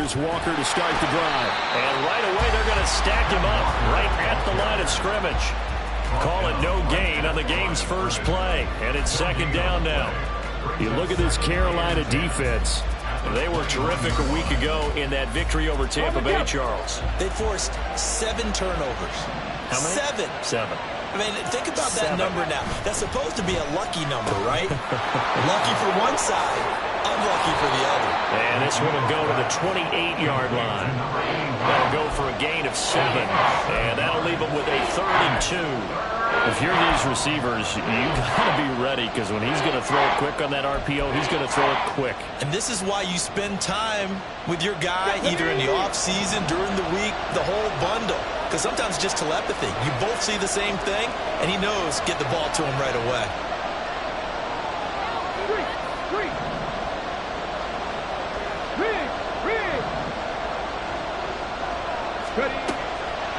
Here's Walker to start the drive. And right away, they're going to stack him up right at the line of scrimmage. Call it no gain on the game's first play. And it's second down now. You look at this Carolina defense. They were terrific a week ago in that victory over Tampa Bay, Charles. They forced 7 turnovers. How many? 7. I mean, think about that number now. That's supposed to be a lucky number, right? Lucky for one side, unlucky for the other. And this one will go to the 28-yard line. That'll go for a gain of 7. And that'll leave them with a 3rd and 2. If you're these receivers, you got to be ready, because when he's going to throw it quick on that RPO, he's going to throw it quick. And this is why you spend time with your guy, either in the offseason, during the week, the whole bundle. Because sometimes it's just telepathy. You both see the same thing, and he knows get the ball to him right away.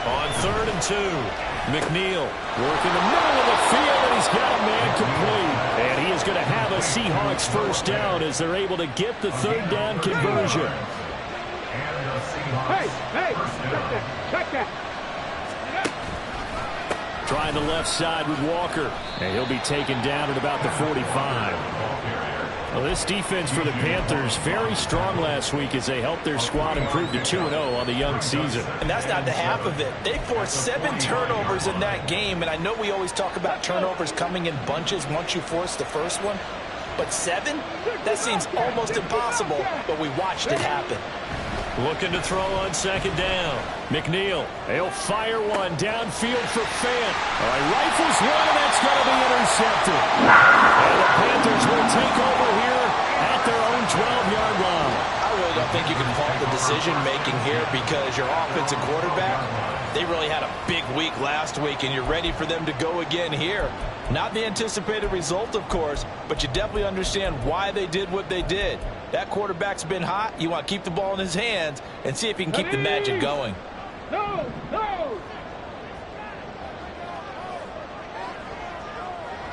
On 3rd and 2. McNeil working the middle of the field, and he's got a man complete. And he is going to have a Seahawks first down as they're able to get the 3rd down conversion. Hey, check that. Trying the left side with Walker, and he'll be taken down at about the 45. Well, this defense for the Panthers, very strong last week as they helped their squad improve to 2-0 on the young season. And that's not the half of it. They forced 7 turnovers in that game, and I know we always talk about turnovers coming in bunches once you force the first one. But 7? That seems almost impossible, but we watched it happen. Looking to throw on 2nd down. McNeil, he'll fire one downfield for Fant. All right, rifles one, and that's going to be intercepted. And the Panthers will take over here at their own 12-yard line. I really don't think you can fault the decision-making here, because your offensive quarterback, they really had a big week last week, and you're ready for them to go again here. Not the anticipated result, of course, but you definitely understand why they did what they did. That quarterback's been hot. You want to keep the ball in his hands and see if he can keep the magic going. No.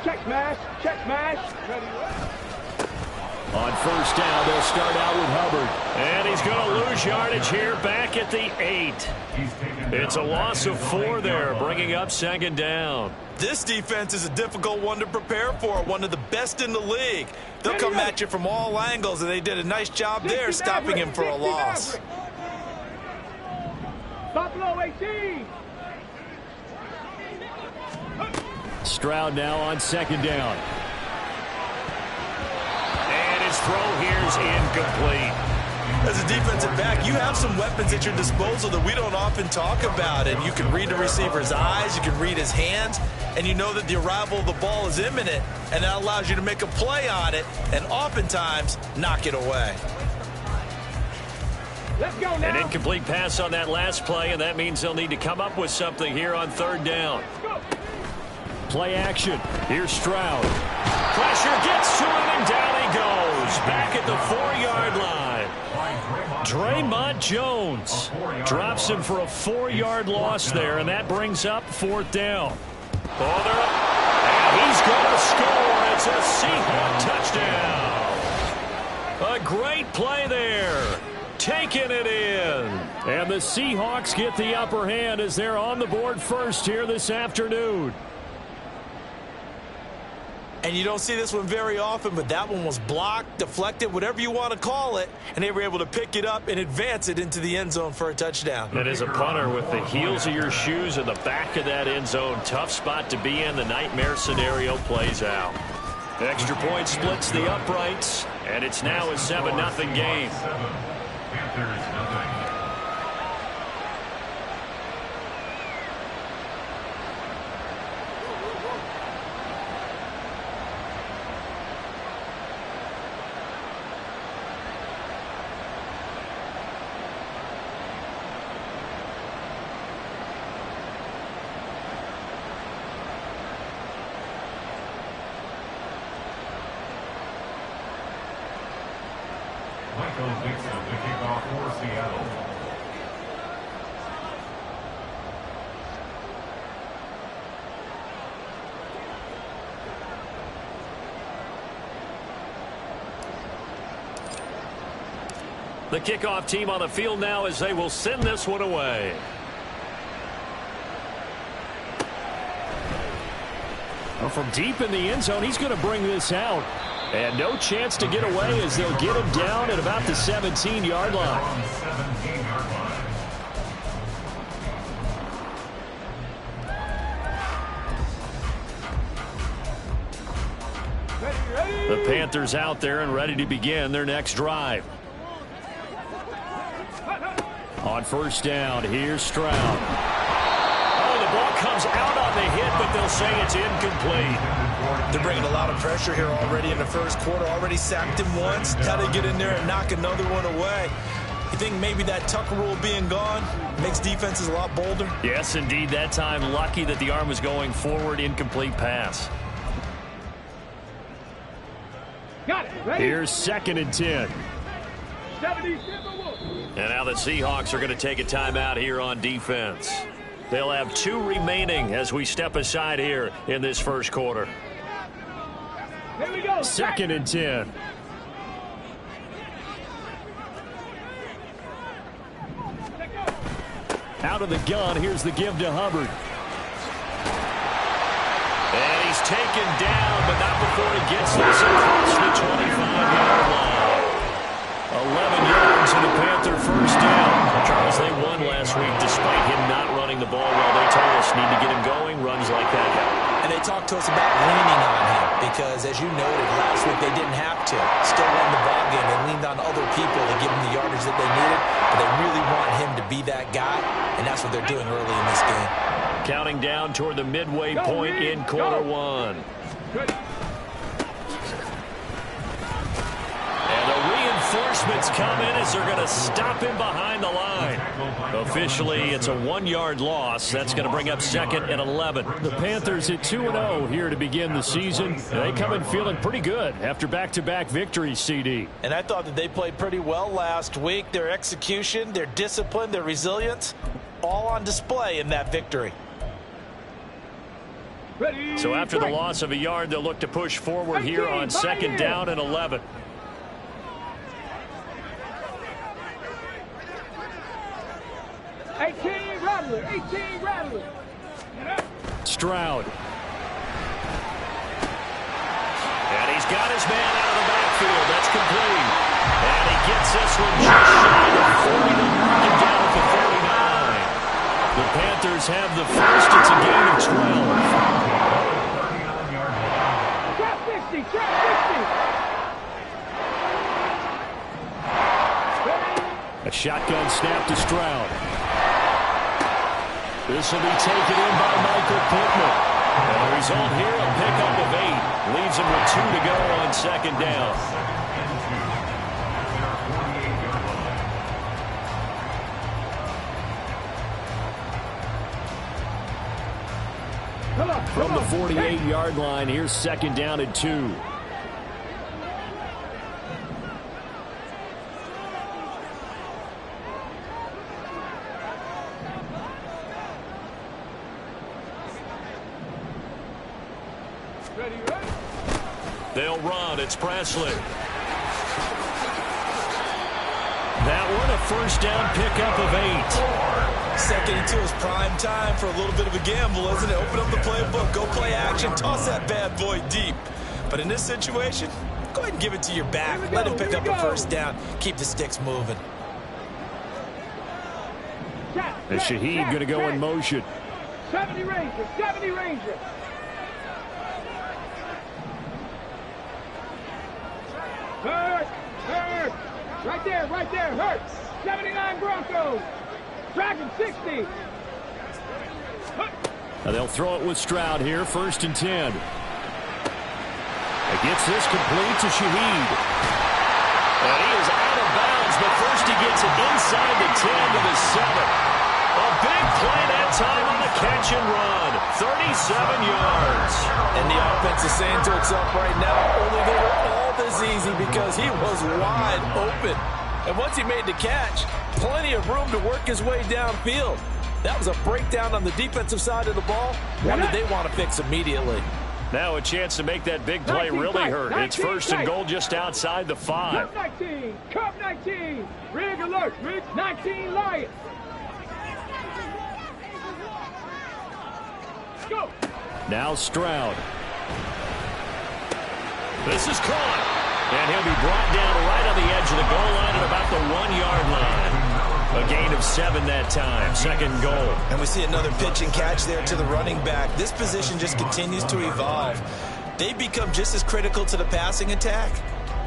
Check smash. Ready. On 1st down, they'll start out with Hubbard. And he's going to lose yardage here back at the 8. It's a loss of 4 there, bringing up 2nd down. This defense is a difficult one to prepare for, one of the best in the league. They'll come at you from all angles, and they did a nice job there stopping him for a loss. Buffalo 18. Stroud now on 2nd down. And his throw here is incomplete. As a defensive back, you have some weapons at your disposal that we don't often talk about, and you can read the receiver's eyes, you can read his hands, and you know that the arrival of the ball is imminent, and that allows you to make a play on it and oftentimes knock it away. Let's go now. An incomplete pass on that last play, and that means they'll need to come up with something here on 3rd down. Play action. Here's Stroud. Pressure gets to him, and down he goes. Back at the 4-yard line. Draymond Jones drops him for a 4-yard loss there, and that brings up 4th down. Oh, they're up. And he's going to score. It's a Seahawk touchdown. A great play there. Taking it in. And the Seahawks get the upper hand as they're on the board first here this afternoon. And you don't see this one very often, but that one was blocked, deflected, whatever you want to call it, and they were able to pick it up and advance it into the end zone for a touchdown. That is a punter with the heels of your shoes in the back of that end zone. Tough spot to be in. The nightmare scenario plays out. Extra point splits the uprights, and it's now a 7-0 game. Michael Dixon to kick off for Seattle. The kickoff team on the field now as they will send this one away. Well, from deep in the end zone, he's going to bring this out. And no chance to get away as they'll get him down at about the 17-yard line. The Panthers out there and ready to begin their next drive. On first down, here's Stroud. Oh, the ball comes out on the hit, but they'll say it's incomplete. They're bringing a lot of pressure here already in the first quarter. Already sacked him once. Got to get in there and knock another one away. You think maybe that Tucker rule being gone makes defenses a lot bolder? Yes, indeed. That time, lucky that the arm was going forward. Incomplete pass. Got it. Ready? Here's 2nd and 10. 77. And now the Seahawks are going to take a timeout here on defense. They'll have 2 remaining as we step aside here in this first quarter. Here we go. 2nd and 10. Out of the gun, here's the give to Hubbard. And he's taken down, but not before he gets this across the 25-yard line. 11 yards and the Panther first down. Charles, they won last week despite him not running the ball well. They told us need to get him going. Runs like that help. And they talked to us about leaning on him because, as you noted, last week they didn't have to. Still won the ball game. They leaned on other people to give them the yardage that they needed. But they really want him to be that guy, and that's what they're doing early in this game. Counting down toward the midway point in quarter one. And the reinforcements come in as they're going to stop him behind the line. Officially, it's a 1-yard loss. That's going to bring up 2nd and 11. The Panthers at 2-0 here to begin the season. They come in feeling pretty good after back-to-back victories, CD. And I thought that they played pretty well last week. Their execution, their discipline, their resilience, all on display in that victory. So after the loss of a yard, they'll look to push forward here on 2nd down and 11. Stroud. And he's got his man out of the backfield. That's complete. And he gets this one just shy of 40 to mark him down at the 39. The Panthers have the first. It's a gain of 12. A shotgun snap to Stroud. This will be taken in by Michael Pittman. And the result here, a pickup of 8. Leaves him with 2 to go on 2nd down. From the 48-yard line, here's 2nd down and 2. They'll run. It's Presley. That one, a first down pickup of 8. 2nd and 2 is prime time for a little bit of a gamble, isn't it? Open up the playbook, go play action, toss that bad boy deep. But in this situation, go ahead and give it to your back. Let him pick up a first down. Keep the sticks moving. And Shaheed going to go in motion. 70 Rangers, 70 Rangers. Hurt. Right there, hurt. 79 Broncos. Dragon 60. Now they'll throw it with Stroud here, 1st and 10. He gets this complete to Shaheed. And he is out of bounds, but first he gets it inside the 10 to the 7. A big play that time on the catch and run. 37 yards. And the offense is saying to itself right now, only they were all this easy because he was wide open. And once he made the catch, plenty of room to work his way downfield. That was a breakdown on the defensive side of the ball. One that they want to fix immediately. Now a chance to make that big play really hurt. It's first and goal just outside the 5. Cup 19. Cup 19. Rig alert. Rig 19 Lions. Go. Now Stroud. This is caught. And he'll be brought down right on the edge of the goal line at about the 1-yard line. A gain of 7 that time. Second goal. And we see another pitch and catch there to the running back. This position just continues to evolve. They've become just as critical to the passing attack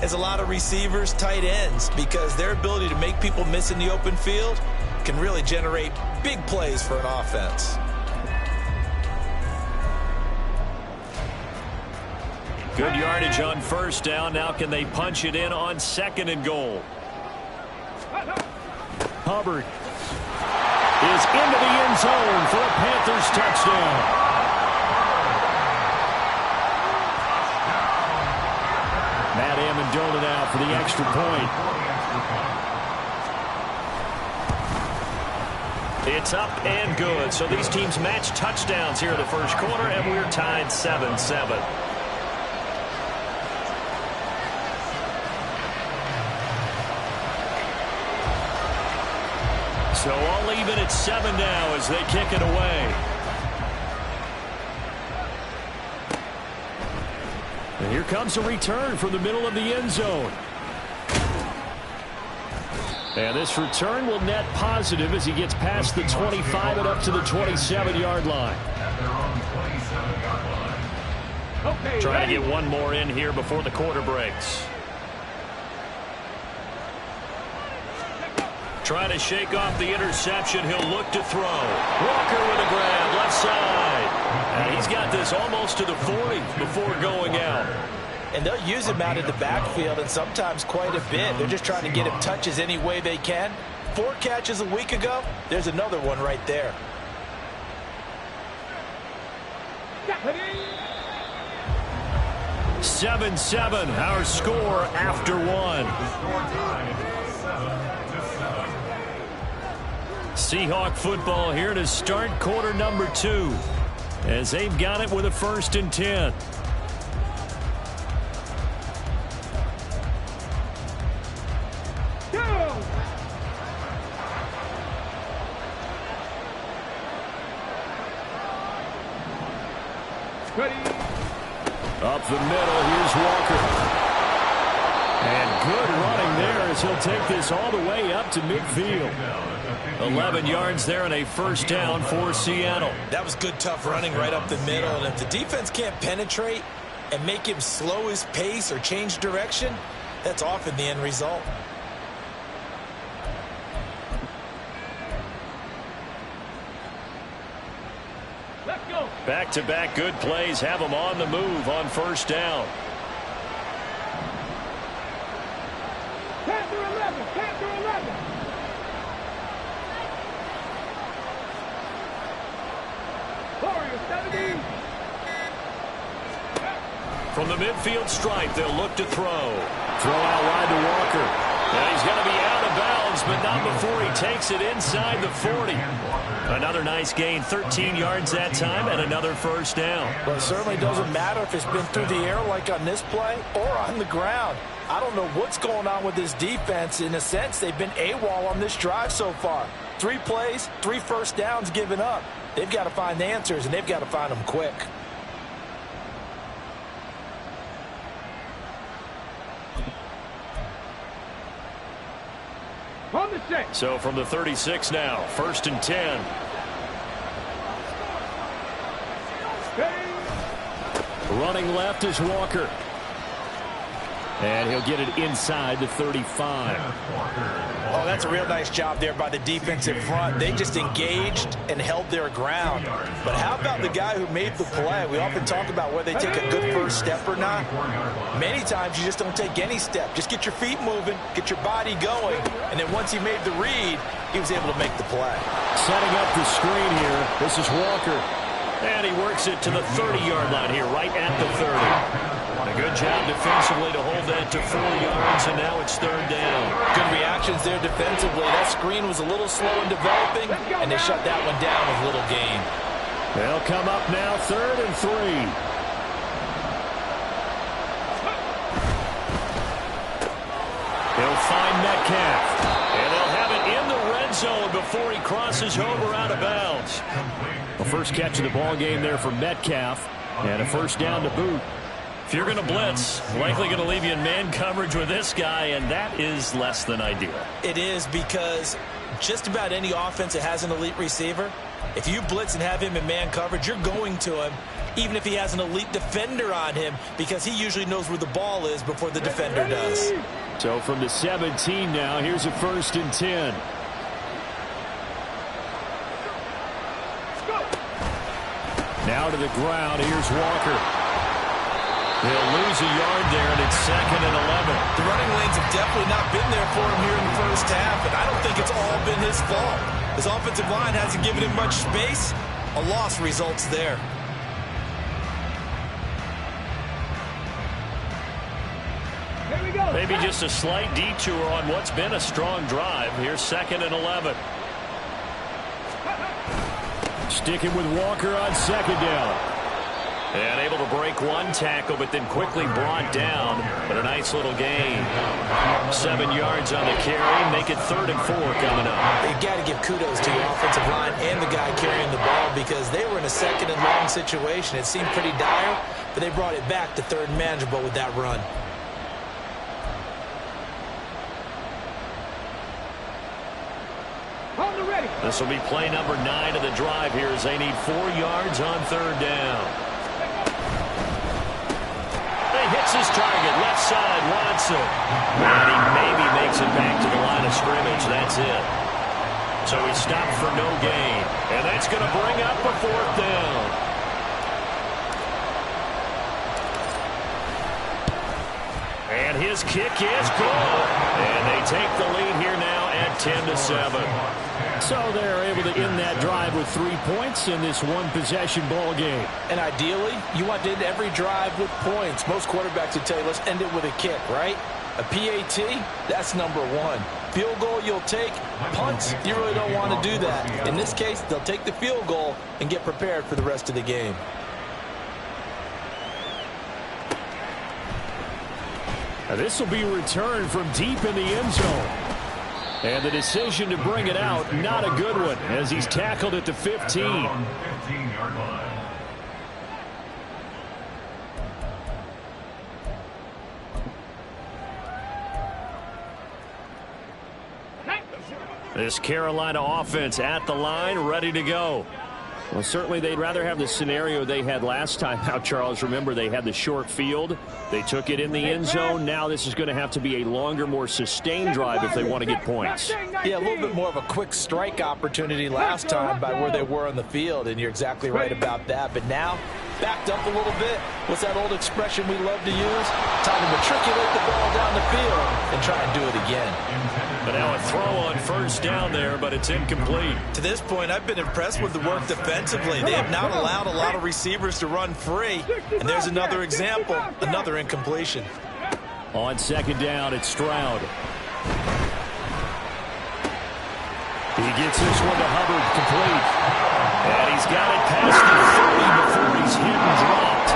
as a lot of receivers, tight ends, because their ability to make people miss in the open field can really generate big plays for an offense. Good yardage on first down. Now can they punch it in on second and goal? Hubbard is into the end zone for a Panthers touchdown. Matt Amendola now for the extra point. It's up and good. So these teams match touchdowns here in the first quarter, and we're tied 7-7. So all even at 7 now as they kick it away. And here comes a return from the middle of the end zone. And this return will net positive as he gets past the 25 and up to the 27-yard line. Okay, Trying to get one more in here before the quarter breaks. Trying to shake off the interception. He'll look to throw. Walker with a grab, left side. And he's got this almost to the 40 before going out. And they'll use him out of the backfield, and sometimes quite a bit. They're just trying to get him touches any way they can. 4 catches a week ago. There's another one right there. 7-7, our score after 1. Seahawk football here to start quarter number 2 as they've got it with a 1st and 10. Up the middle, here's Walker. And good running there as he'll take this all the way up to midfield. 11 yards there and a first down for Seattle. That was good, tough running right up the middle. And if the defense can't penetrate and make him slow his pace or change direction, that's often the end result. Let's go. Back-to-back good plays have them on the move on first down. Panther 11. Panther 11. Warrior 70. From the midfield stripe, they'll look to throw. Throw out wide to Walker. Now he's going to be out of bounds, but not before he takes it inside the 40. Another nice gain, 13 yards that time, and another first down. Well, it certainly doesn't matter if it's been through the air like on this play or on the ground. I don't know what's going on with this defense. In a sense, they've been AWOL on this drive so far. 3 plays, 3 first downs given up. They've got to find the answers, and they've got to find them quick. On the 6. So from the 36 now, 1st and 10. Running left is Walker. And he'll get it inside the 35. Oh, that's a real nice job there by the defensive front. They just engaged and held their ground. But how about the guy who made the play? We often talk about whether they take a good first step or not. Many times you just don't take any step. Just get your feet moving, get your body going, and then once he made the read, he was able to make the play. Setting up the screen here. This is Walker. And he works it to the 30-yard line here, right at the 30. A good job defensively to hold that to 4 yards, and now it's 3rd down. Good reactions there defensively. That screen was a little slow in developing, and they shut that one down with little gain. They'll come up now 3rd and 3. He'll find Metcalf. And they'll have it in the red zone before he crosses over out of bounds. The first catch of the ball game there for Metcalf. And a first down to boot. If you're going to blitz, likely going to leave you in man coverage with this guy, and that is less than ideal. It is, because just about any offense that has an elite receiver, if you blitz and have him in man coverage, you're going to him, even if he has an elite defender on him, because he usually knows where the ball is before the defender does. So from the 17 now, here's a 1st and 10. Now to the ground, here's Walker. They'll lose a yard there, and it's 2nd and 11. The running lanes have definitely not been there for him here in the first half, and I don't think it's all been his fault. His offensive line hasn't given him much space. A loss results there. Here we go. Maybe just a slight detour on what's been a strong drive. Here's 2nd and 11. Sticking with Walker on 2nd down. And able to break one tackle, but then quickly brought down. But a nice little gain. 7 yards on the carry. Make it 3rd and 4 coming up. You got to give kudos to your offensive line and the guy carrying the ball, because they were in a 2nd and long situation. It seemed pretty dire, but they brought it back to 3rd and manageable with that run. On the ready. This will be play number 9 of the drive here as they need 4 yards on 3rd down. Hits his target, left side, Watson. And he maybe makes it back to the line of scrimmage. That's it. So he stopped for no gain. And that's going to bring up a 4th down. And his kick is good. And they take the lead here now at 10-7. So they're able to end that drive with 3 points in this one-possession ball game. And ideally, you want to end every drive with points. Most quarterbacks would tell you, let's end it with a kick, right? A PAT, that's number 1. Field goal you'll take. Punts, you really don't want to do that. In this case, they'll take the field goal and get prepared for the rest of the game. Now this will be returned from deep in the end zone. And the decision to bring it out, not a good one, as he's tackled at the 15. 15-yard line. This Carolina offense at the line, ready to go. Well, certainly they'd rather have the scenario they had last time out, Charles. Remember, they had the short field. They took it in the end zone. Now this is going to have to be a longer, more sustained drive if they want to get points. Yeah, a little bit more of a quick strike opportunity last time by where they were on the field, and you're exactly right about that. But now, backed up a little bit. What's that old expression we love to use? Time to matriculate the ball down the field and try and do it again. But now a throw on 1st down there, but it's incomplete. To this point, I've been impressed with the work defensively. They have not allowed a lot of receivers to run free. And there's another example, another incompletion. On 2nd down, it's Stroud. He gets this one to Hubbard, complete. And he's got it past the 30 before he's hit and dropped.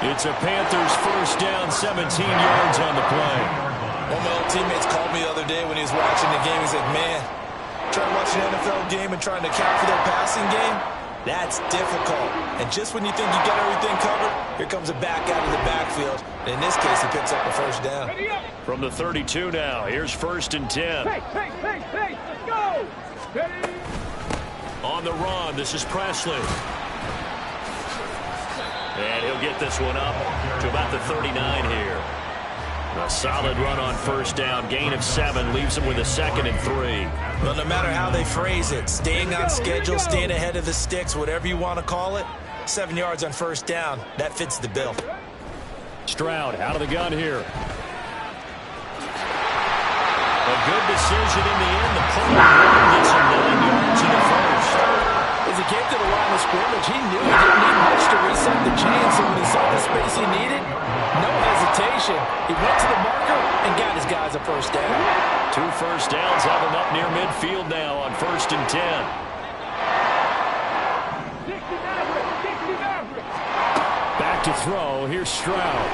It's a Panthers 1st down, 17 yards on the play. One of my old teammates called me the other day when he was watching the game. He's like, man, trying to watch an NFL game and trying to account for their passing game, that's difficult. And just when you think you got everything covered, here comes a back out of the backfield. And in this case, he picks up a 1st down. From the 32 now, here's 1st and 10. Hey, let's go. Ready. On the run, this is Presley. And he'll get this one up to about the 39 here. A solid run on 1st down, gain of 7, leaves him with a 2nd and 3. Well, no matter how they phrase it, staying on schedule, staying ahead of the sticks, whatever you want to call it, 7 yards on 1st down, that fits the bill. Stroud out of the gun here. A good decision in the end. The pull gets him 9 yards in the 1st. As he came to the line of scrimmage, he knew he didn't need much to reset the chain, so when he saw the space he needed, no hesitation. He went to the marker and got his guys a 1st down. 2 1st downs have him up near midfield now on 1st and 10. Back to throw. Here's Stroud.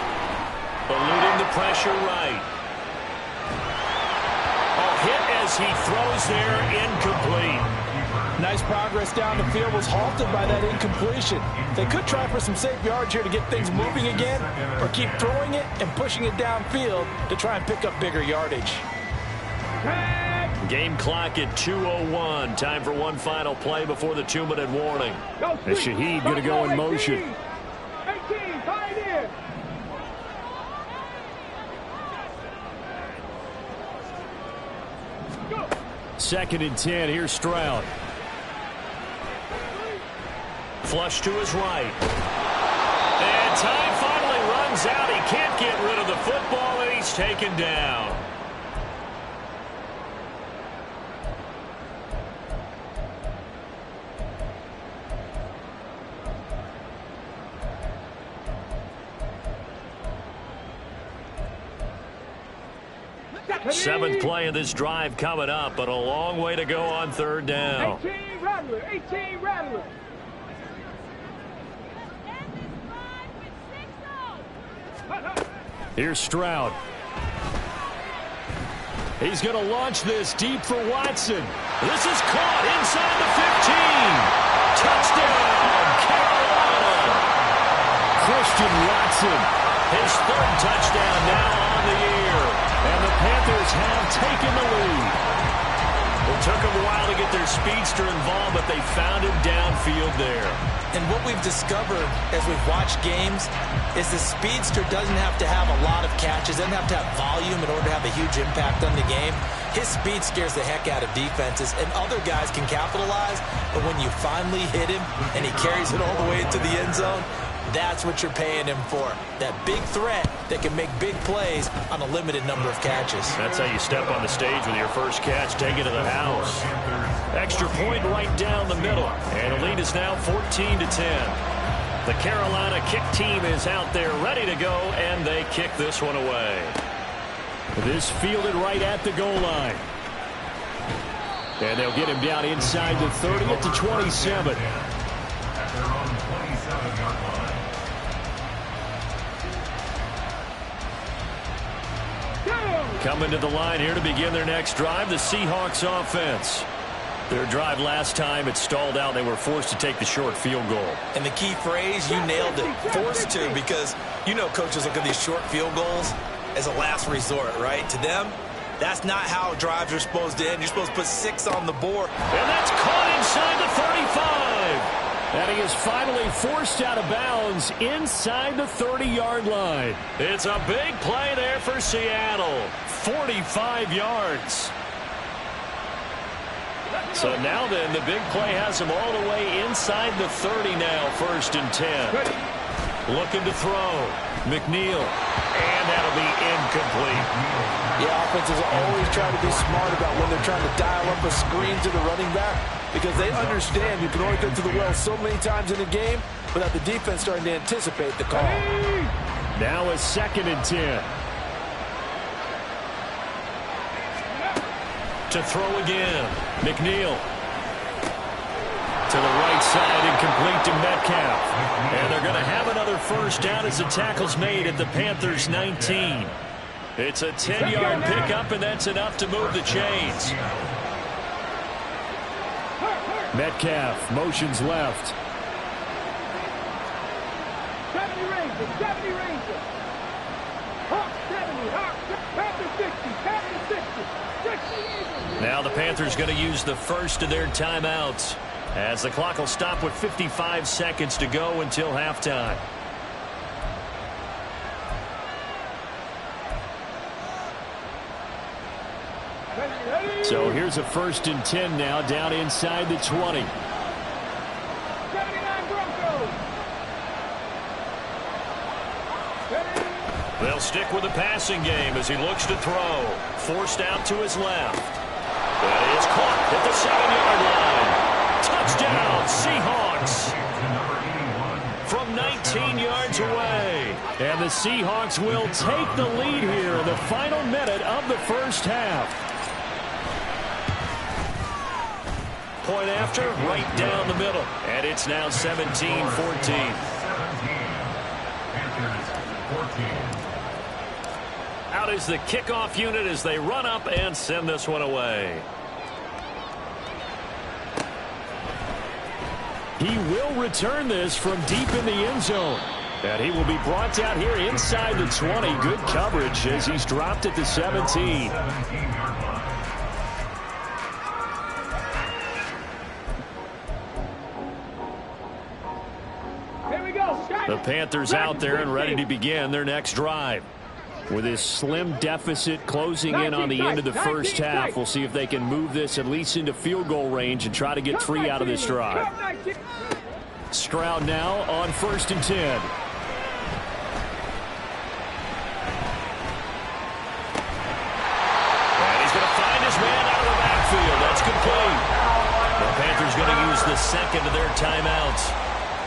Eluding the pressure right. as he throws there, incomplete. Nice progress down the field, was halted by that incompletion. They could try for some safe yards here to get things moving again, or keep throwing it and pushing it downfield to try and pick up bigger yardage. Game clock at 2:01. Time for one final play before the 2-minute warning. And Shaheed going to go in motion. 18, Pioneer. Go. 2nd and 10. Here's Stroud. Flush to his right. And time finally runs out. He can't get rid of the football, and he's taken down. Seventh play of this drive coming up, but a long way to go on 3rd down. 18 Rattler, 18 Rattler. Here's Stroud. He's going to launch this deep for Watson. This is caught inside the 15. Touchdown, Carolina. Christian Watson. His 3rd touchdown now on the year. And the Panthers have taken the lead. It took them a while to get their speedster involved, but they found him downfield there. And what we've discovered as we've watched games is the speedster doesn't have to have a lot of catches, doesn't have to have volume in order to have a huge impact on the game. His speed scares the heck out of defenses, and other guys can capitalize, but when you finally hit him and he carries it all the way into the end zone, that's what you're paying him for. That big threat that can make big plays on a limited number of catches. That's how you step on the stage with your first catch, take it to the house. Extra point right down the middle, and the lead is now 14-10. The Carolina kick team is out there ready to go, and they kick this one away. This fielded right at the goal line. And they'll get him down inside the 30 at the 27. At their own 27-yard line. Coming to the line here to begin their next drive, the Seahawks offense. Their drive last time, it stalled out. They were forced to take the short field goal. And the key phrase, you nailed it, forced to, because you know coaches look at these short field goals as a last resort, right? To them, that's not how drives are supposed to end. You're supposed to put 6 on the board. And that's caught inside the 35. And he is finally forced out of bounds inside the 30-yard line. It's a big play there for Seattle. 45 yards. So now then, the big play has him all the way inside the 30 now, 1st and 10. Looking to throw. McNeil. And that'll be incomplete. Yeah, offenses always try to be smart about when they're trying to dial up a screen to the running back, because they understand you can only get to the well so many times in a game without the defense starting to anticipate the call. Now a 2nd and 10. To throw again. McNeil. To the right side, incomplete to Metcalf. And they're going to have another 1st down as the tackle's made at the Panthers' 19. It's a 10-yard pickup, and that's enough to move the chains. Metcalf motions left. 70 Rangers, 70 Rangers. Hawk 70, Hawk, Panther 60, Panther 60, 60 Eagles. Now the Panthers going to use the first of their timeouts, as the clock will stop with 55 seconds to go until halftime. So here's a 1st and 10 now, down inside the 20. 79 Broncos. They'll stick with the passing game as he looks to throw. Forced out to his left. That is caught at the 7-yard line. Touchdown, Seahawks. From 19 yards away. And the Seahawks will take the lead here in the final minute of the 1st half. Point after, right down the middle. And it's now 17-14. Out is the kickoff unit as they run up and send this one away. He will return this from deep in the end zone. And he will be brought down here inside the 20. Good coverage as he's dropped at the 17. The Panthers out there and ready to begin their next drive. With this slim deficit closing in on the end of the first half, we'll see if they can move this at least into field goal range and try to get 3 out of this drive. Stroud now on 1st and 10. And he's going to find his man out of the backfield. That's complete. The Panthers going to use the second of their timeouts,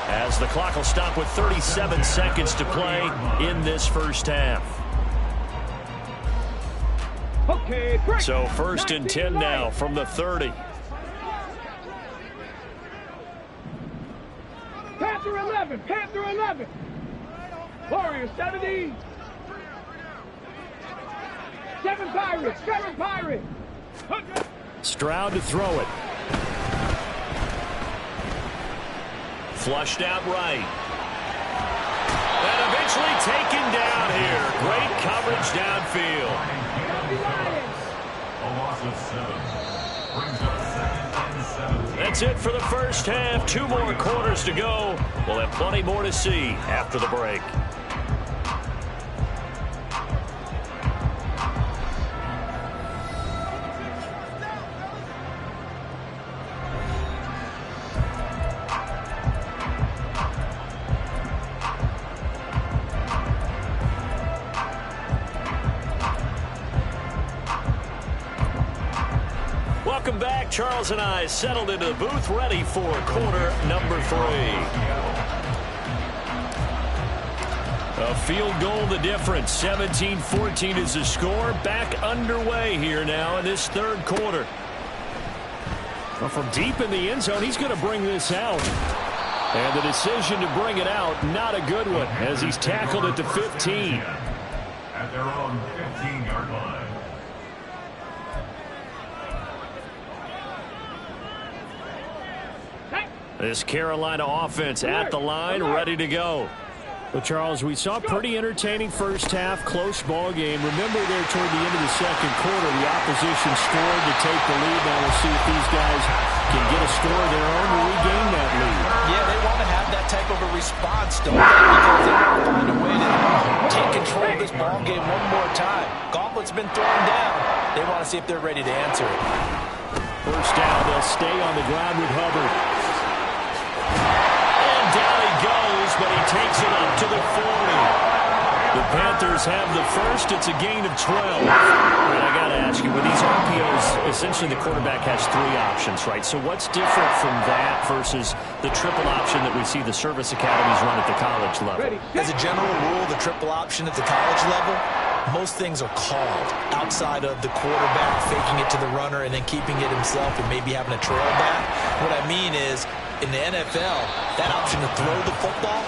as the clock will stop with 37 seconds to play in this first half. So 1st and 10 now from the 30. Panther 11, Panther 11. Warriors 70. 7 Pirates, 7 Pirates. Stroud to throw it. Flushed out right. And eventually taken down here. Great coverage downfield. A loss of 7. Brings up 2nd and 17. That's it for the first half. 2 more quarters to go. We'll have plenty more to see after the break. Welcome back. Charles and I settled into the booth, ready for quarter number 3. A field goal the difference. 17-14 is the score. Back underway here now in this third quarter. Well, from deep in the end zone, he's going to bring this out. And the decision to bring it out, not a good one, as he's tackled at the 15. At their own 15-yard line. This Carolina offense at the line, ready to go. Well, Charles, we saw a pretty entertaining first half, close ball game. Remember there toward the end of the second quarter, the opposition scored to take the lead. Now we'll see if these guys can get a score of their own to regain that lead. Yeah, they want to have that type of a response, don't they? Because they want to find a way to take control of this ball game one more time. Gauntlet's been thrown down. They want to see if they're ready to answer it. First down, they'll stay on the ground with Hubbard. And down he goes, but he takes it up to the 40. The Panthers have the first. It's a gain of 12. And I got to ask you, with these RPOs, essentially the quarterback has 3 options, right? So what's different from that versus the triple option that we see the service academies run at the college level? As a general rule, the triple option at the college level, most things are called outside of the quarterback faking it to the runner and then keeping it himself and maybe having a trail back. What I mean is, in the NFL, that option to throw the football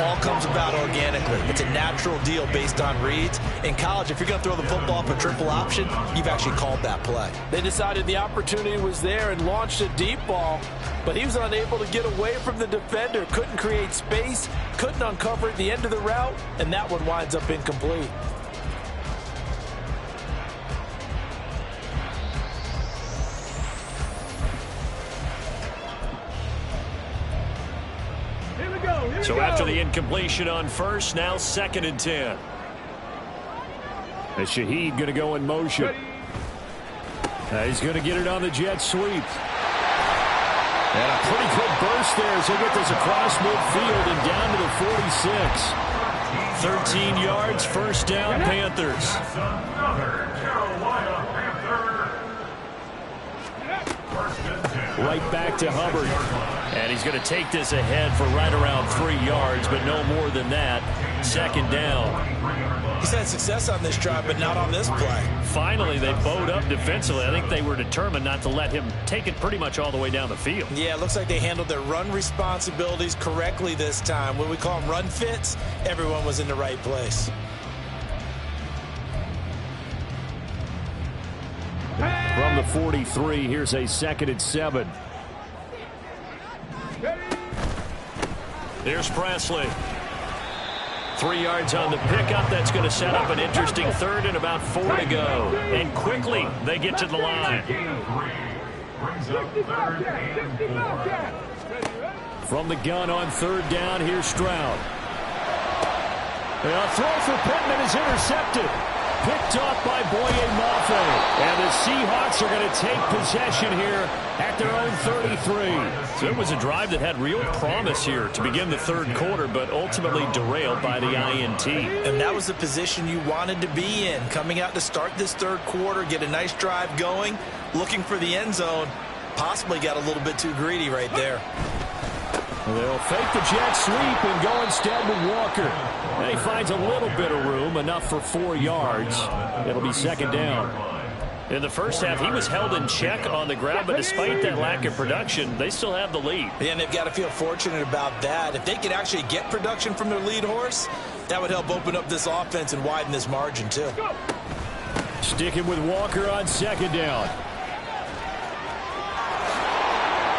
all comes about organically. It's a natural deal based on reads. In college, if you're going to throw the football for triple option, you've actually called that play. They decided the opportunity was there and launched a deep ball, but he was unable to get away from the defender, couldn't create space, couldn't uncover at the end of the route, and that one winds up incomplete. So after the incompletion on first, now 2nd and 10. And Shaheed going to go in motion. He's going to get it on the jet sweep. And a pretty good burst there as he'll get this across midfield and down to the 46. 13 yards, first down, Panthers. That's another Carolina Panther. First and 10. Right back to Hubbard. And he's going to take this ahead for right around 3 yards, but no more than that. 2nd down. He's had success on this drive, but not on this play. Finally, they bowed up defensively. I think they were determined not to let him take it pretty much all the way down the field. Yeah, it looks like they handled their run responsibilities correctly this time. When we call them run fits, everyone was in the right place. 43. Here's a 2nd and 7. There's Presley. 3 yards on the pickup. That's going to set up an interesting 3rd and about 4 to go. And quickly, they get to the line. From the gun on 3rd down, here's Stroud. A throw for Pittman is intercepted. Picked off by Boye Mafe. And the Seahawks are going to take possession here at their own 33. So it was a drive that had real promise here to begin the 3rd quarter, but ultimately derailed by the INT. And that was the position you wanted to be in. Coming out to start this 3rd quarter, get a nice drive going, looking for the end zone. Possibly got a little bit too greedy right there. They'll fake the jet sweep and go instead with Walker. And he finds a little bit of room, enough for 4 yards. It'll be 2nd down. In the first half, he was held in check on the ground, but despite that lack of production, they still have the lead. Yeah, and they've got to feel fortunate about that. If they could actually get production from their lead horse, that would help open up this offense and widen this margin, too. Sticking with Walker on 2nd down.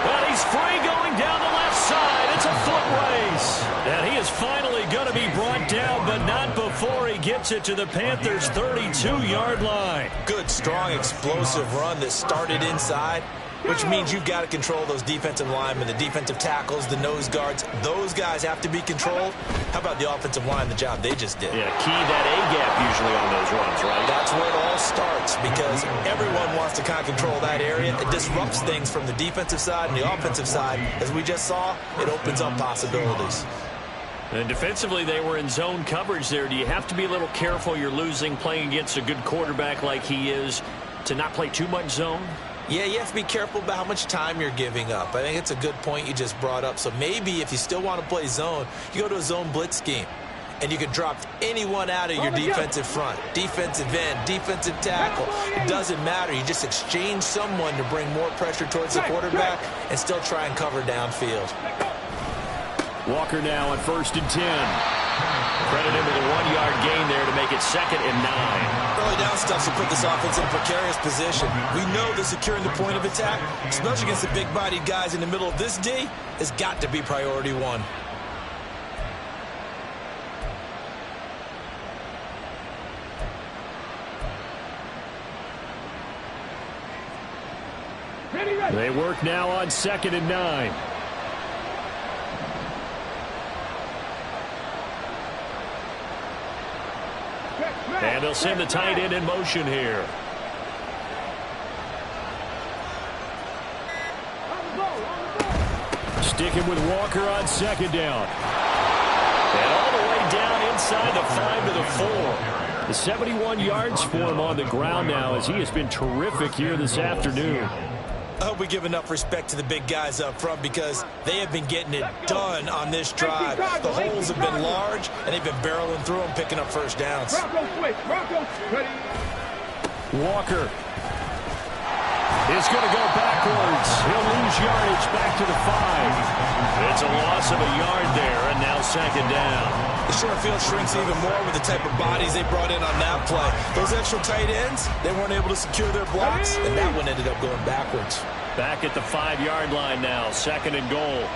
But he's free going down the left side. It's a foot race. And he is finally going to be brought down, but not before he gets it to the Panthers' 32-yard line. Good, strong, explosive run that started inside, which means you've got to control those defensive linemen, the defensive tackles, the nose guards. Those guys have to be controlled. How about the offensive line, the job they just did? Yeah, key that A-gap usually on those runs, right? That's where it all starts, because everyone wants to kind of control that area. It disrupts things from the defensive side and the offensive side. As we just saw, it opens up possibilities. And defensively, they were in zone coverage there. Do you have to be a little careful you're losing playing against a good quarterback like he is to not play too much zone? Yeah, you have to be careful about how much time you're giving up. I think it's a good point you just brought up. So maybe if you still want to play zone, you go to a zone blitz scheme. And you can drop anyone out of your defensive front. Defensive end, defensive tackle. It doesn't matter. You just exchange someone to bring more pressure towards the quarterback and still try and cover downfield. Walker now on 1st and 10. Credit him with a 1-yard gain there to make it 2nd and 9. Early down stuff to put this offense in a precarious position. We know that securing the point of attack, especially against the big-bodied guys in the middle of this D, has got to be priority 1. They work now on 2nd and 9. And they'll send the tight end in motion here. Sticking with Walker on 2nd down. And all the way down inside the 5 to the 4. The 71 yards for him on the ground now, as he has been terrific here this afternoon. I hope we give enough respect to the big guys up front, because they have been getting it done on this drive. The holes have been large, and they've been barreling through them, picking up first downs. Walker is going to go backwards. He'll lose yardage back to the 5. It's a loss of a yard there, and now 2nd down. The short field shrinks even more with the type of bodies they brought in on that play. Those extra tight ends, they weren't able to secure their blocks, and that one ended up going backwards. Back at the 5-yard line now, 2nd and goal.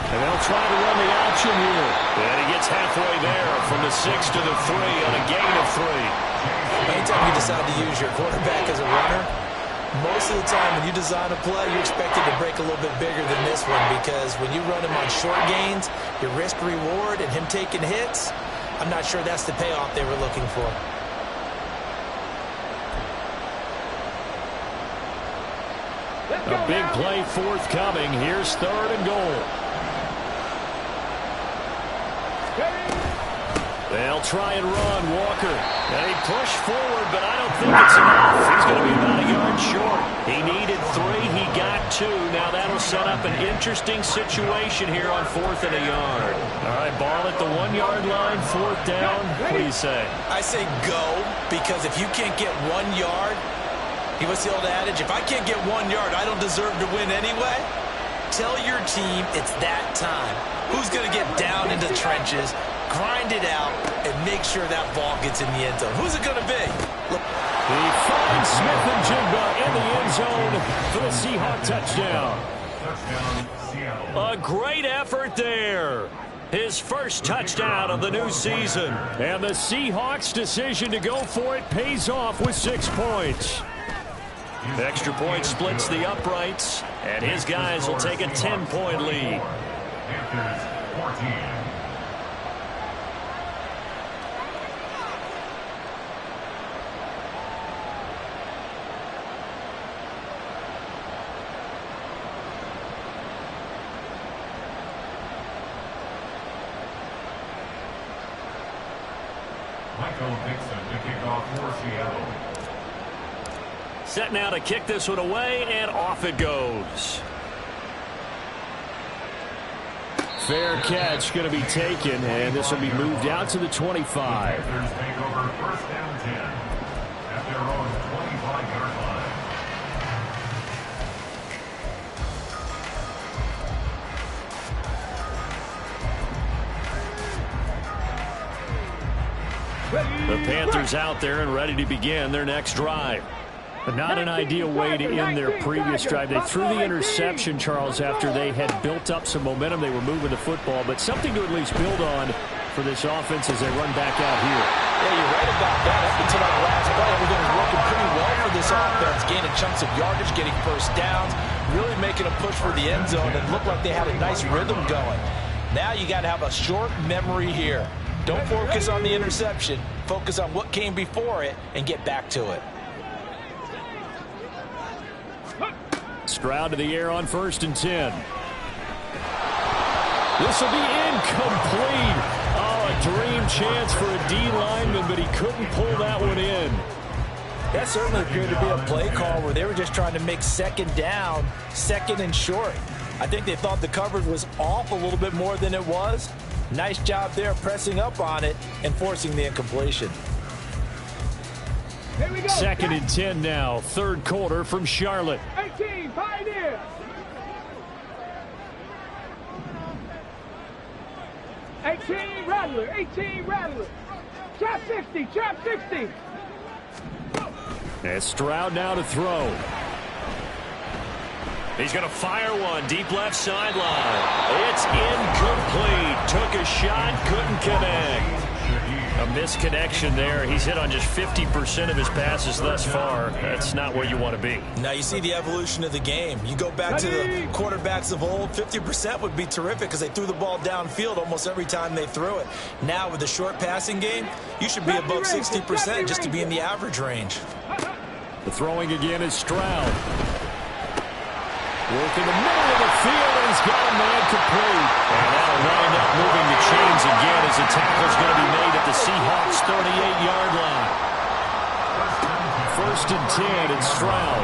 And they'll try to run the option here. And he gets halfway there from the 6 to the 3 on a gain of 3. Anytime you decide to use your quarterback as a runner, most of the time when you design a play, you expect it to break a little bit bigger than this one, because when you run him on short gains, your risk-reward and him taking hits, I'm not sure that's the payoff they were looking for. A big play forthcoming. Here's 3rd and goal. They'll try and run Walker. And he pushed forward, but I don't think it's enough. He's going to be about a yard short. He needed 3. He got 2. Now that'll set up an interesting situation here on 4th and a yard. All right, ball at the 1-yard line, 4th down. What do you say? I say go, because if you can't get 1 yard, what's the old adage? If I can't get 1 yard, I don't deserve to win anyway. Tell your team it's that time. Who's going to get down into the trenches, grind it out, and make sure that ball gets in the end zone? Who's it going to be? Look. He finds Smith-Njigba in the end zone for the Seahawks touchdown. Touchdown, Seattle. A great effort there. His first touchdown of the new season. And the Seahawks' decision to go for it pays off with 6 points. The extra point splits the uprights, and his guys will take a 10-point lead. Panthers 14. Michael Dixon to kick off for Seattle. Set now to kick this one away, and off it goes. Fair catch going to be taken, and this will be moved out to the 25. Panthers take over first down 10 at their own 25-yard line. The Panthers out there and ready to begin their next drive. But not an ideal way to end their previous drive. They threw the interception, Charles, after they had built up some momentum. They were moving the football, but something to at least build on for this offense as they run back out here. Yeah, you're right about that. Up until that last play, everything was working pretty well for this offense. Gaining chunks of yardage, getting first downs, really making a push for the end zone, and looked like they had a nice rhythm going. Now you got to have a short memory here. Don't focus on the interception. Focus on what came before it and get back to it. Stroud to the air on 1st and 10. This will be incomplete. Oh, a dream chance for a D lineman, but he couldn't pull that one in. That certainly appeared to be a play call where they were just trying to make second down, second and short. I think they thought the coverage was off a little bit more than it was. Nice job there pressing up on it and forcing the incompletion. Here we go. 2nd and 10 now. 3rd quarter from Charlotte. 18, Pioneer. Rattler, 18, Rattler. Trap 60, trap 60. And Stroud now to throw. He's going to fire one deep left sideline. It's incomplete. Took a shot, couldn't connect. A misconnection there. He's hit on just 50% of his passes thus far. That's not where you want to be. Now you see the evolution of the game. You go back to the quarterbacks of old, 50% would be terrific because they threw the ball downfield almost every time they threw it. Now with the short passing game, you should be above 60% just to be in the average range. The throwing again is Stroud. Work in the middle of the field, and he's got a man complete. And that'll wind up moving the chains again as the tackle's going to be made at the Seahawks' 38-yard line. 1st and 10, it's Stroud.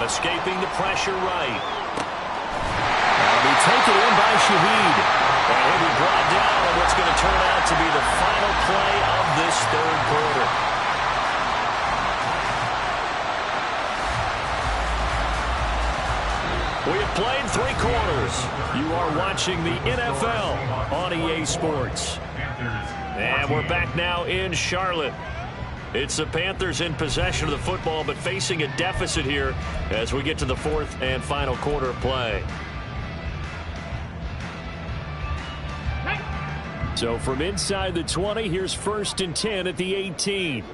Escaping the pressure right. That'll be taken in by Shaheed. And he'll be brought down on what's going to turn out to be the final play of this 3rd quarter. We have played 3 quarters. You are watching the NFL on EA Sports. And we're back now in Charlotte. It's the Panthers in possession of the football, but facing a deficit here as we get to the 4th and final quarter of play. So from inside the 20, here's 1st and 10 at the 18.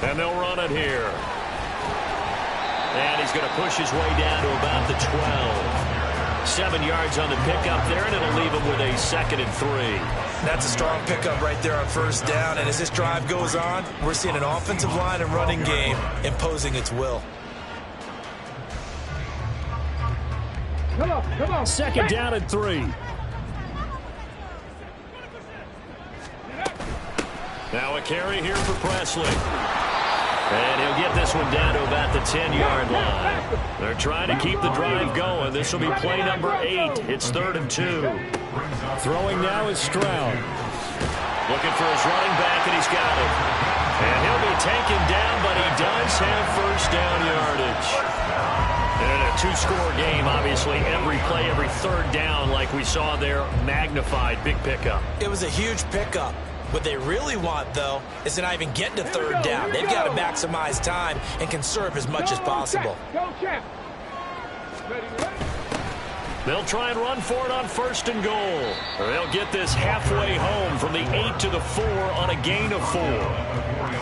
And they'll run it here. And he's going to push his way down to about the 12. 7 yards on the pickup there, and it'll leave him with a 2nd and 3. That's a strong pickup right there on 1st down. And as this drive goes on, we're seeing an offensive line and running game imposing its will. Come on. 2nd down and 3. Now a carry here for Presley. And he'll get this one down to about the 10-yard line. They're trying to keep the drive going. This will be play number 8. It's 3rd and 2. Throwing now is Stroud. Looking for his running back, and he's got it. And he'll be taken down, but he does have 1st down yardage. In a two-score game, obviously, every play, every third down, like we saw there, magnified. Big pickup. It was a huge pickup. What they really want, though, is to not even get to third down. They've got to maximize time and conserve as much as possible. Go, champ. Ready, ready. They'll try and run for it on 1st and goal. They'll get this halfway home from the 8 to the 4 on a gain of 4.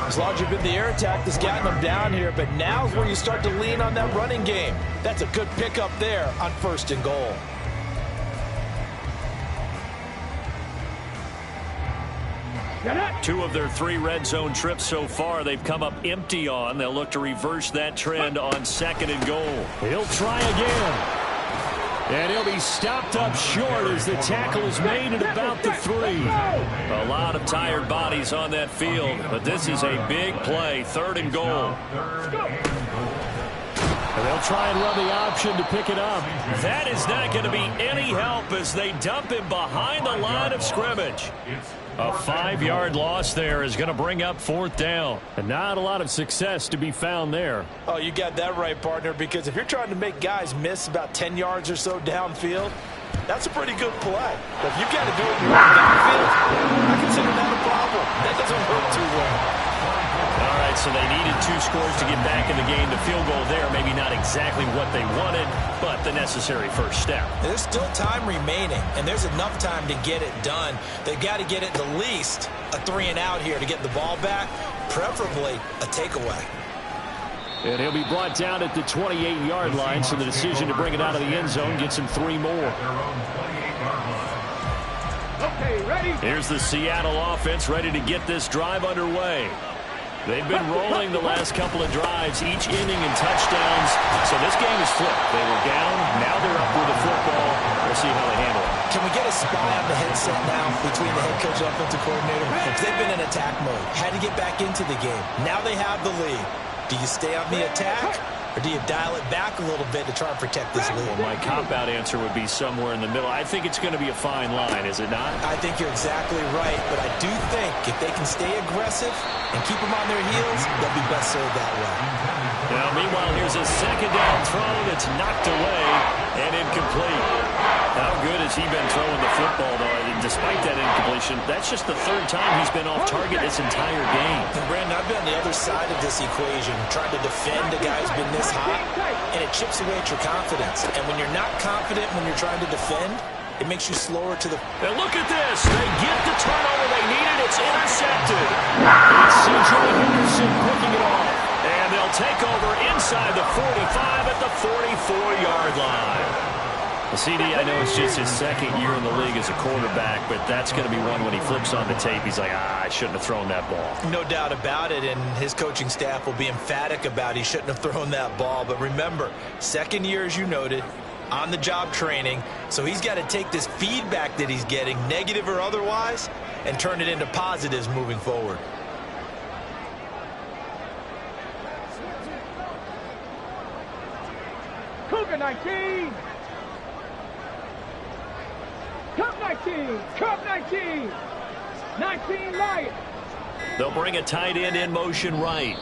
As long as you've been the air attack that's gotten them down here, but now's where you start to lean on that running game. That's a good pickup there on 1st and goal. Two of their 3 red zone trips so far, they've come up empty on. They'll look to reverse that trend on 2nd and goal. He'll try again. And he'll be stopped up short as the tackle is made at about the 3. A lot of tired bodies on that field, but this is a big play. 3rd and goal. And they'll try and run the option to pick it up. That is not going to be any help as they dump him behind the line of scrimmage. A 5-yard loss there is going to bring up 4th down. And not a lot of success to be found there. Oh, you got that right, partner, because if you're trying to make guys miss about 10 yards or so downfield, that's a pretty good play. But if you've got to do it in your own backfield, I consider that a problem. That doesn't work too well. All right, so they needed 2 scores to get back in the game. The field goal there, maybe not exactly what they wanted, but the necessary first step. There's still time remaining, and there's enough time to get it done. They've got to get it the least a 3 and out here to get the ball back, preferably a takeaway. And he'll be brought down at the 28-yard line, so the decision to bring it out of the end zone gets him 3 more. Okay, ready? Here's the Seattle offense ready to get this drive underway. They've been rolling the last couple of drives, each inning in touchdowns. So this game is flipped. They were down. Now they're up with the football. We'll see how they handle it. Can we get a spy on the headset now between the head coach and offensive coordinator? They've been in attack mode. Had to get back into the game. Now they have the lead. Do you stay on the attack, or do you dial it back a little bit to try and protect this lead? Well, my cop-out answer would be somewhere in the middle. I think it's going to be a fine line, is it not? I think you're exactly right, but I do think if they can stay aggressive and keep them on their heels, they'll be best served that way. Now, meanwhile, here's a 2nd down throw that's knocked away and incomplete. How good has he been throwing the football, though? Despite that incompletion, that's just the 3rd time he's been off target this entire game. And Brandon, I've been on the other side of this equation, trying to defend a guy who's been this hot, and it chips away at your confidence. And when you're not confident when you're trying to defend, it makes you slower to the... And look at this. They get the turnover they needed. It's intercepted. It's C.J. Henderson picking it off. And they'll take over inside the 45 at the 44-yard line. Well, CD, I know it's just his 2nd year in the league as a quarterback, but that's going to be one when he flips on the tape. He's like, I shouldn't have thrown that ball. No doubt about it, and his coaching staff will be emphatic about he shouldn't have thrown that ball. But remember, 2nd year, as you noted, on-the-job training, so he's got to take this feedback that he's getting, negative or otherwise, and turn it into positives moving forward. Cougar 19. Cup 19. Cup 19. 19 Lions. They'll bring a tight end in motion right.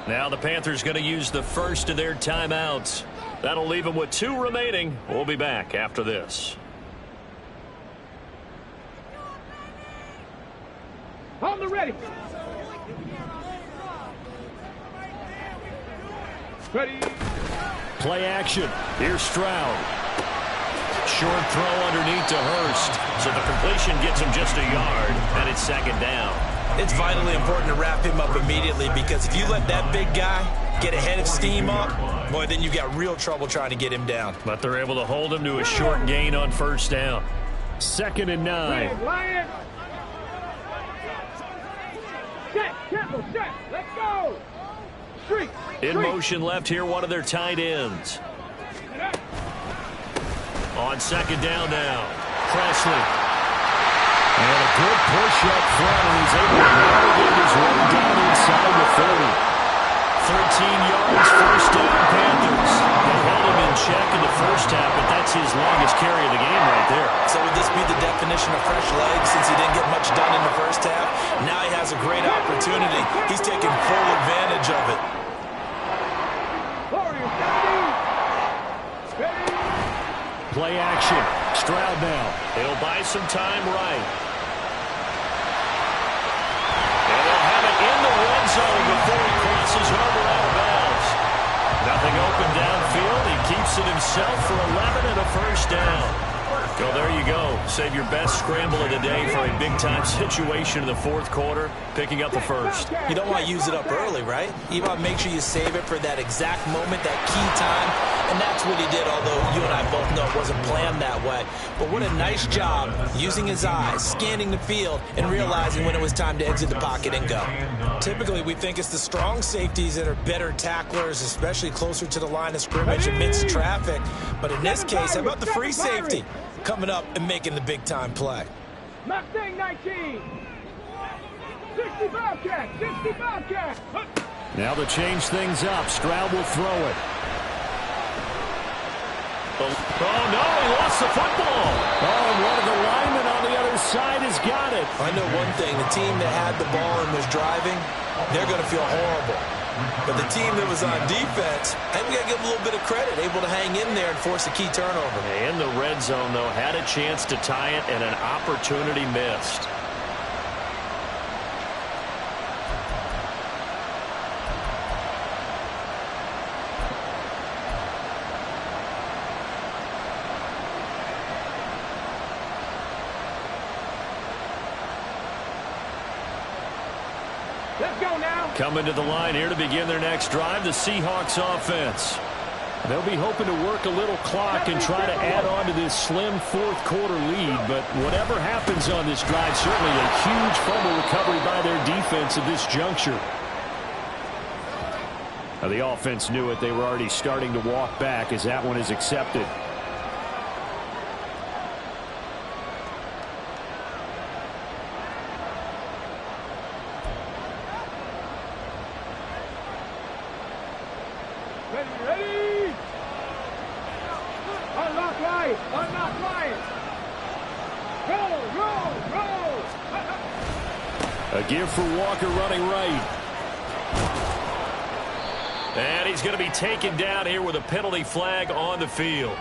Now the Panthers going to use the first of their timeouts. That'll leave them with 2 remaining. We'll be back after this. On the ready. Ready. Play action. Here's Stroud. Short throw underneath to Hurst. So the completion gets him just a yard, and it's 2nd down. It's vitally important to wrap him up immediately, because if you let that big guy get a head of steam up, boy, then you've got real trouble trying to get him down. But they're able to hold him to a short gain on 1st down. 2nd and 9. Lions. Set. Temple. Set. Let's go. Street. In motion left here, one of their tight ends. On 2nd down now, Presley. And a good push up front, and he's able to navigate his way down inside the 30. 13 yards, 1st down, Panthers. They held him in check in the first half, but that's his longest carry of the game right there. So would this be the definition of fresh legs, since he didn't get much done in the first half? Now he has a great opportunity. He's taking full advantage of it. Warriors 70. He'll buy some time right. And they'll have it in the red zone before he crosses over out of bounds. Nothing open downfield. He keeps it himself for 11 and a first down. Well, there you go. Save your best scramble of the day for a big-time situation in the fourth quarter, picking up the first. You don't want to use it up early, right? You want to make sure you save it for that exact moment, that key time, and that's what he did, although you and I both know it wasn't planned that way. But what a nice job using his eyes, scanning the field, and realizing when it was time to exit the pocket and go. Typically, we think it's the strong safeties that are better tacklers, especially closer to the line of scrimmage amidst traffic. But in this case, how about the free safety coming up and making the big-time play? Mustang 19. 60 Bobcat. 60 Bobcat. Now to change things up, Stroud will throw it. Oh, no, he lost the football. Oh, and one of the linemen on the other side has got it. I know one thing. The team that had the ball and was driving, they're going to feel horrible. But the team that was on defense, I think we got to give them a little bit of credit, able to hang in there and force a key turnover. In the red zone, though, had a chance to tie it and an opportunity missed. Let's go now. Coming to the line here to begin their next drive, the Seahawks offense. They'll be hoping to work a little clock and try to add on to this slim fourth quarter lead, but whatever happens on this drive, certainly a huge fumble recovery by their defense at this juncture. Now, the offense knew it. They were already starting to walk back as that one is accepted. Ready. Unlock right. Unlock right. Roll. A give for Walker running right. And he's going to be taken down here with a penalty flag on the field.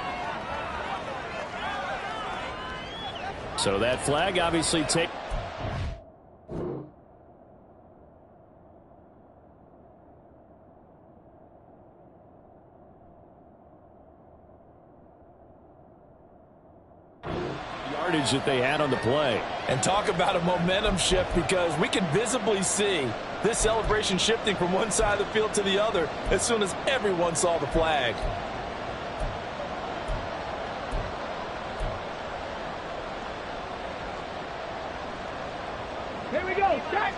So that flag obviously takes. Yardage that they had on the play. And talk about a momentum shift, because we can visibly see this celebration shifting from one side of the field to the other as soon as everyone saw the flag. Here we go. Set.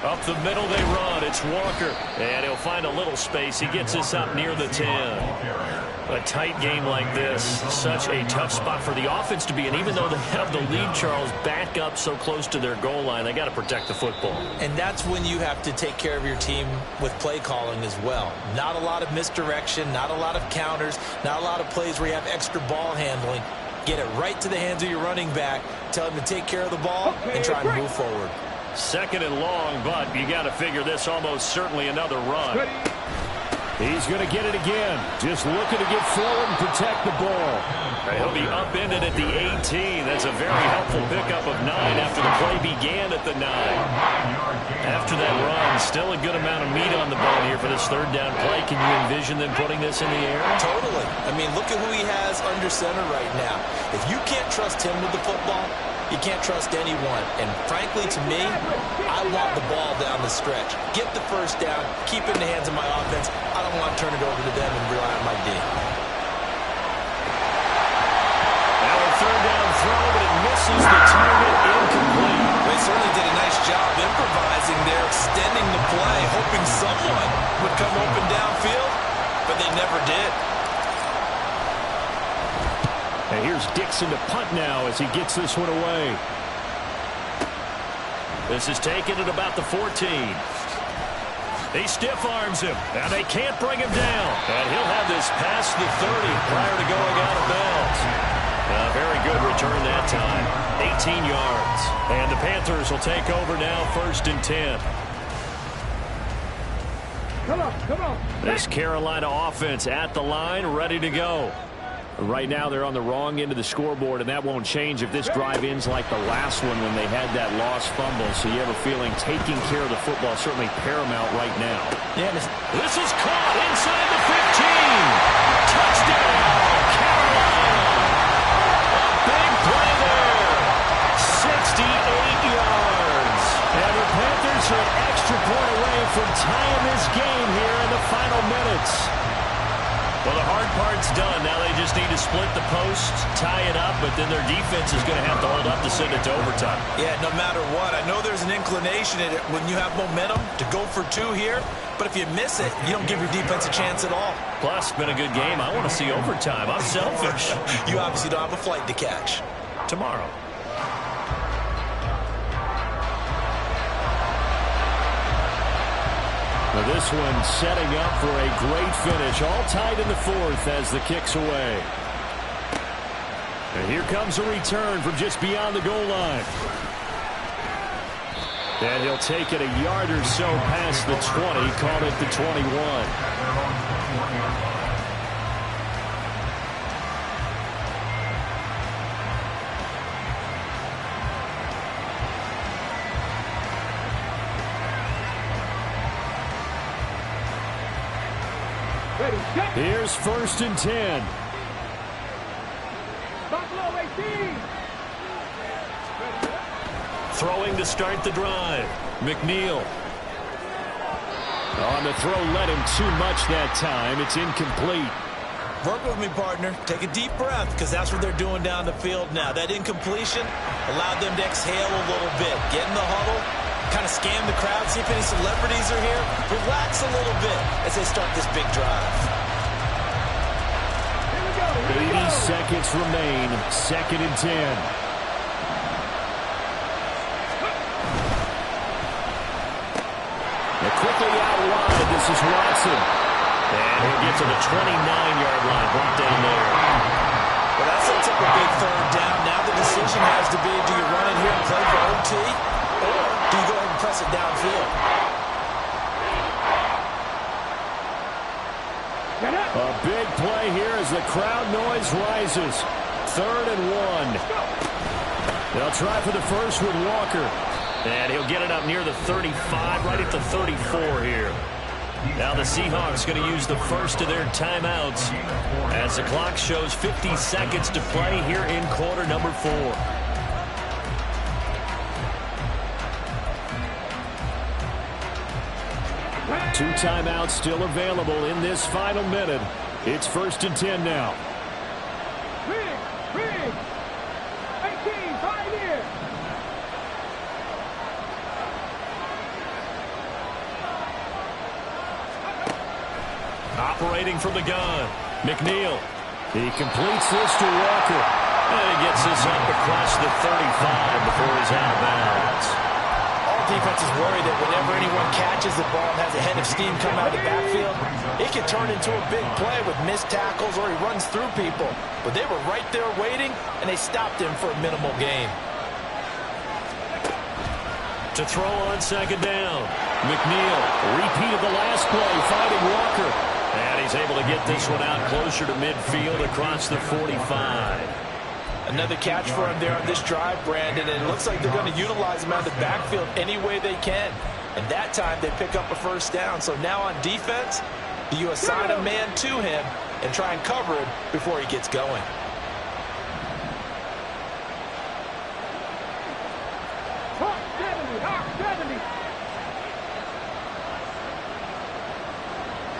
Up the middle they run. It's Walker. And he'll find a little space. He gets this up near the 10. A tight game like this, such a tough spot for the offense to be in. Even though they have the lead, Charles, back up so close to their goal line, they got to protect the football. And that's when you have to take care of your team with play calling as well. Not a lot of misdirection, not a lot of counters, not a lot of plays where you have extra ball handling. Get it right to the hands of your running back, tell him to take care of the ball, and try and move forward. Second and long, but you got to figure this almost certainly another run. He's going to get it again. Just looking to get forward and protect the ball. He'll be upended at the 18. That's a very helpful pickup of 9 after the play began at the 9. After that run, still a good amount of meat on the bone here for this third down play. Can you envision them putting this in the air? Totally. I mean, look at who he has under center right now. If you can't trust him with the football, you can't trust anyone. And frankly, to me, I want the ball down the stretch. Get the first down, keep it in the hands of my offense. I don't want to turn it over to them and rely on my D. Now a third down throw, but it misses the target, incomplete. They certainly did a nice job improvising there, extending the play, hoping someone would come open downfield, but they never did. And here's Dixon to punt now as he gets this one away. This is taken at about the 14. He stiff arms him, and they can't bring him down. And he'll have this past the 30 prior to going out of bounds. Very good return that time. 18 yards. And the Panthers will take over now, 1st and 10. Come on, come on. This Carolina offense at the line, ready to go. Right now they're on the wrong end of the scoreboard, and that won't change if this drive ends like the last one when they had that lost fumble. So you have a feeling taking care of the football is certainly paramount right now. Yeah, this is caught inside the 15. Touchdown, Carolina. A big play there. 68 yards. And the Panthers are an extra point away from tying this game here in the final minutes. Well, the hard part's done. Now they just need to split the post, tie it up, but then their defense is going to have to hold up to send it to overtime. Yeah, no matter what. I know there's an inclination in it when you have momentum to go for 2 here, but if you miss it, you don't give your defense a chance at all. Plus, it's been a good game. I want to see overtime. I'm selfish. You obviously don't have a flight to catch. Tomorrow. Well, this one setting up for a great finish. All tied in the 4th as the kick's away. And here comes a return from just beyond the goal line. And he'll take it a yard or so past the 20, call it the 21. Here's 1st and 10. Buffalo 18. Throwing to start the drive. McNeil. On the throw, led him too much that time. It's incomplete. Work with me, partner. Take a deep breath, because that's what they're doing down the field now. That incompletion allowed them to exhale a little bit. Get in the huddle, kind of scan the crowd, see if any celebrities are here. Relax a little bit as they start this big drive. 80 seconds remain. 2nd and 10. They're quickly out wide. This is Watson. And he'll get to the 29-yard line. Brought down there. Well, that sets up a big 3rd down. Now the decision has to be, do you run it here and play for OT, or do you go ahead and press it downfield? A big play here as the crowd noise rises. 3rd and 1. They'll try for the first with Walker. And he'll get it up near the 35, right at the 34 here. Now the Seahawks going to use the first of their timeouts as the clock shows 50 seconds to play here in quarter number 4. Two timeouts still available in this final minute. It's 1st and 10 now. Rig. 18, 5 here. Operating from the gun. McNeil. He completes this to Walker. And he gets this up across the 35 before he's out of bounds. Defense is worried that whenever anyone catches the ball and has a head of steam come out of the backfield, it can turn into a big play with missed tackles or he runs through people. But they were right there waiting, and they stopped him for a minimal gain. To throw on 2nd down. McNeil repeated the last play, fighting Walker. And he's able to get this one out closer to midfield across the 45. Another catch for him there on this drive, Brandon, and it looks like they're going to utilize him out of the backfield any way they can. And that time they pick up a 1st down. So now on defense, do you assign a man to him and try and cover him before he gets going? Hawk 70, Hawk 70.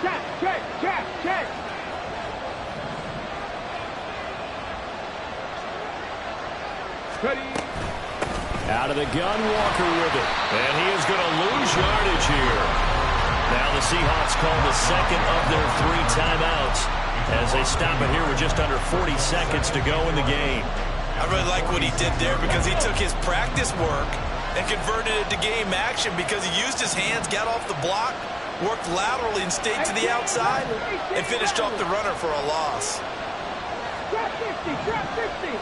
Check. Ready. Out of the gun, Walker with it. And he is going to lose yardage here. Now the Seahawks call the 2nd of their 3 timeouts as they stop it here with just under 40 seconds to go in the game. I really like what he did there because he took his practice work and converted it to game action because he used his hands, got off the block, worked laterally and stayed to the outside, and finished off the runner for a loss. Drop 50, drop 50.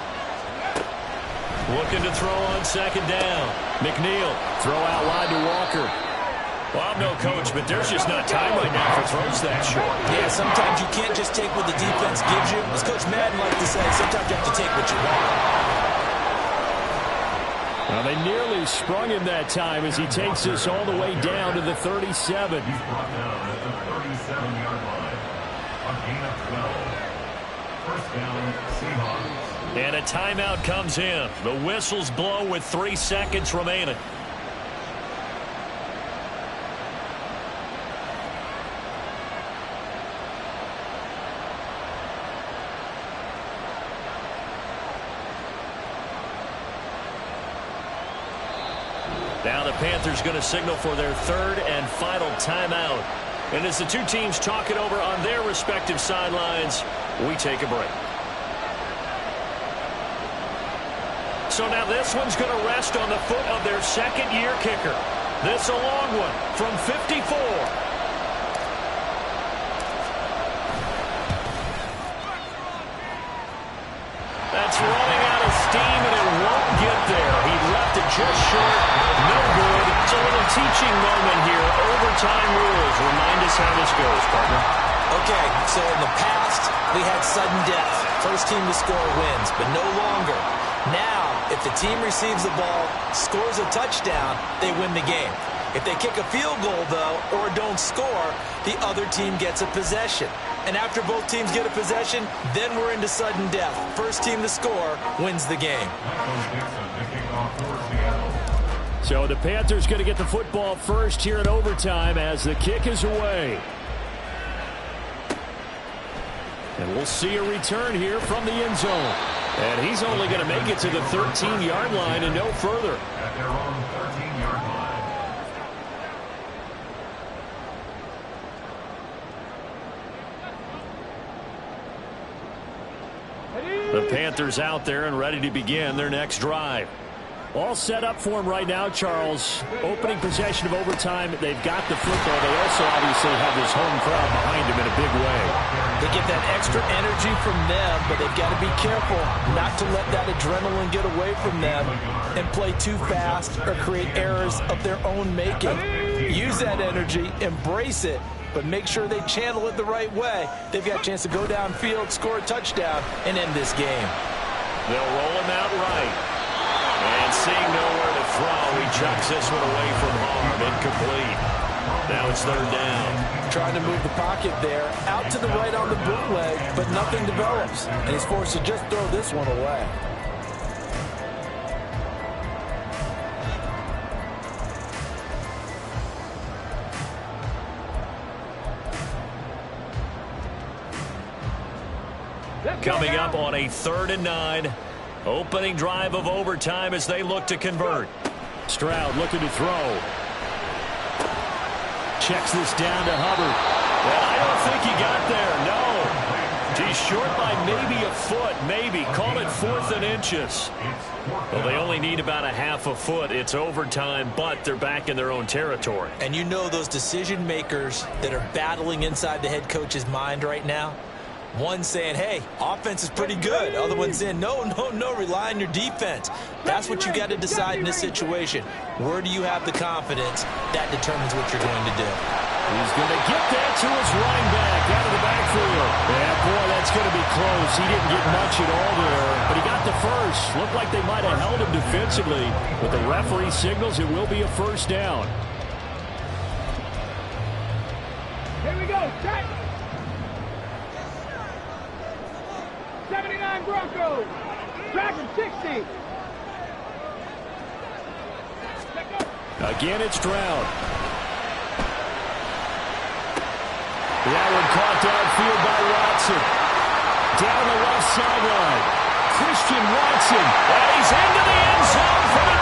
Looking to throw on second down. McNeil, throw out wide to Walker. Well, I'm no coach, but there's just not time right now for throws that short. Yeah, sometimes you can't just take what the defense gives you. As Coach Madden likes to say, sometimes you have to take what you want. Well, they nearly sprung him that time as he takes this all the way down to the 37. He's brought down at the 37-yard line. A gain of 12. First down, Seahawks. And a timeout comes in. The whistles blow with 3 seconds remaining. Now the Panthers going to signal for their third and final timeout. And as the two teams talk it over on their respective sidelines, we take a break. So now this one's going to rest on the foot of their second-year kicker. This a long one from 54. That's running out of steam, and it won't get there. He left it just short. No good. It's a little teaching moment here. Overtime rules. Remind us how this goes, partner. Okay, so in the past, we had sudden death. First team to score wins, but no longer. Now, if the team receives the ball, scores a touchdown, they win the game. If they kick a field goal, though, or don't score, the other team gets a possession. And after both teams get a possession, then we're into sudden death. First team to score wins the game. So the Panthers going to get the football first here in overtime as the kick is away. And we'll see a return here from the end zone. And he's only going to make it to the 13-yard line and no further. At their own 13-yard line. The Panthers out there and ready to begin their next drive. All set up for him right now, Charles. Opening possession of overtime. They've got the football. They also obviously have this home crowd behind them in a big way. They get that extra energy from them, but they've got to be careful not to let that adrenaline get away from them and play too fast or create errors of their own making. Use that energy, embrace it, but make sure they channel it the right way. They've got a chance to go downfield, score a touchdown, and end this game. They'll roll him out right. And seeing nowhere to throw, he chucks this one away from harm. Incomplete. Now it's third down. Trying to move the pocket there, out to the right on the bootleg, but nothing develops. And he's forced to just throw this one away. Coming up on a 3rd and 9. Opening drive of overtime as they look to convert. Stroud looking to throw. Checks this down to Hubbard. Well, I don't think he got there. No. He's short by maybe a foot. Maybe. Call it 4th and inches. Well, they only need about a half a foot. It's overtime, but they're back in their own territory. And you know those decision makers that are battling inside the head coach's mind right now? One saying, hey, offense is pretty good. Other one saying, no, rely on your defense. That's what you got to decide in this situation. Where do you have the confidence? That determines what you're going to do. He's going to get that to his running back out of the backfield. Yeah, boy, that's going to be close. He didn't get much at all there, but he got the first. Looked like they might have held him defensively, but the referee signals it will be a first down. Here we go, set. 79 Broncos. Driving 60. Again, it's Stroud. That one caught downfield by Watson. Down the left sideline. Christian Watson. And he's into the end zone for the